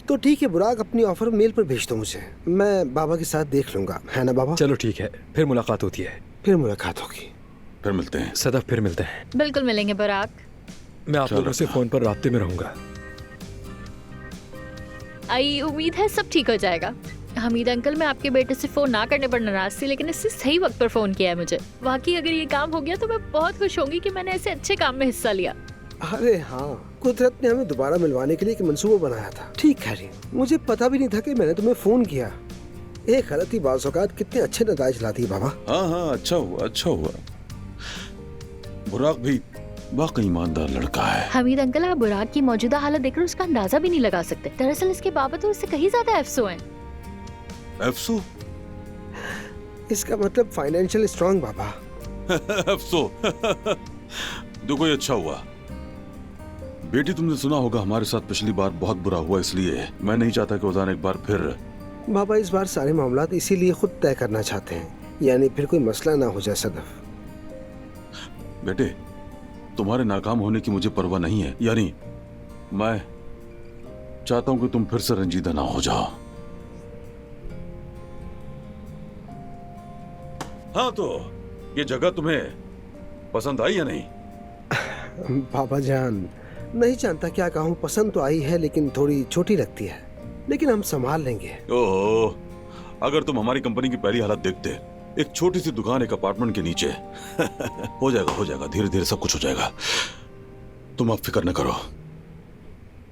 तो ठीक है बुराक, अपनी ऑफर मेल पर भेज दो मुझे, मैं बाबा के साथ देख लूंगा, है ना बाबा? चलो ठीक है, फिर मुलाकात होती है। फिर मुलाकात होगी, फिर मिलते हैं। सदफ, फिर मिलते हैं। बिल्कुल मिलेंगे बुराक। मैं आप लोगों से फोन पर राब्ते में रहूंगा। आई उम्मीद है सब ठीक हो जाएगा। हमीद अंकल, मैं आपके बेटे से फोन ना करने पर नाराज थी, लेकिन इससे सही वक्त पर फोन किया है मुझे। वाकई अगर ये काम हो गया तो मैं बहुत खुश होंगी कि मैंने ऐसे अच्छे काम में हिस्सा लिया। अरे हाँ, कुदरत ने हमें दोबारा मिलवाने के लिए एक मंसूबा बनाया था। ठीक है, मुझे पता भी नहीं था कि मैंने तुम्हें फोन किया। एक गलती बाज़ औक़ात कितने अच्छे नताइज लाती है बाबा। हाँ हाँ, अच्छा हुआ अच्छा हुआ। बुराक भी वाकई ईमानदार लड़का है। हमीद अंकल, आप बुराक की मौजूदा हालत देखकर उसका अंदाजा भी नहीं लगा सकते। दरअसल इसके बाबा तो उससे कहीं ज्यादा अफसो हैं। अफसो? इसका मतलब फाइनेंशियल स्ट्रांग बाबा। अफसो। देखो ये अच्छा हुआ। बेटी, तुमने सुना होगा हमारे साथ पिछली बार बहुत बुरा हुआ, इसलिए मैं नहीं चाहता कि उदान एक बार फिर। बाबा इस बार सारे मामलात इसीलिए खुद तय करना चाहते हैं, यानी फिर कोई मसला ना हो जाए सदफ। बेटे, तुम्हारे नाकाम होने की मुझे परवाह नहीं है, यानी मैं चाहता हूं कि तुम फिर से रंजीदा ना हो जाओ। हाँ, तो ये जगह तुम्हें पसंद आई या नहीं? बाबा जान, नहीं जानता क्या कहूँ, पसंद तो आई है लेकिन थोड़ी छोटी लगती है, लेकिन हम संभाल लेंगे। ओहो, अगर तुम हमारी कंपनी की पहली हालत देखते, एक छोटी सी दुकान एक अपार्टमेंट के नीचे। हो जाएगा, धीरे धीरे सब कुछ हो जाएगा। तुम अब फिक्र न करो,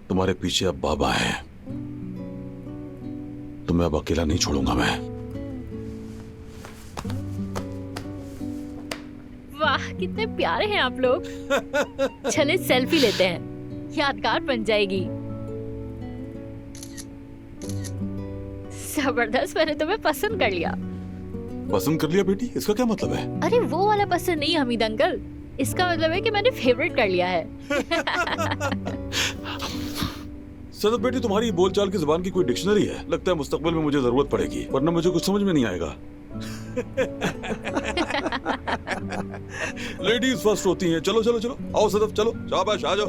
तुम्हारे पीछे अब बाबा हैं। तुम्हें अब अकेला नहीं छोड़ूंगा मैं। वाह, कितने प्यारे हैं आप लोग। चले सेल्फी लेते हैं, यादगार बन जाएगी। जबरदस्त, मैंने तुम्हें पसंद कर लिया। पसंद कर लिया बेटी? इसका क्या मतलब है? अरे वो वाला पसंद नहीं हमीद अंकल, इसका मतलब है कि मैंने फेवरेट कर लिया है। सदफ बेटी, तुम्हारी बोलचाल की जुबान की कोई डिक्शनरी है? लगता है मुस्तकबिल में मुझे जरूरत पड़ेगी, वरना मुझे कुछ समझ में नहीं आएगा। लेडीज फर्स्ट होती हैं। चलो चलो चलो, आओ सदफ, चलो, शाबाश, आ जाओ।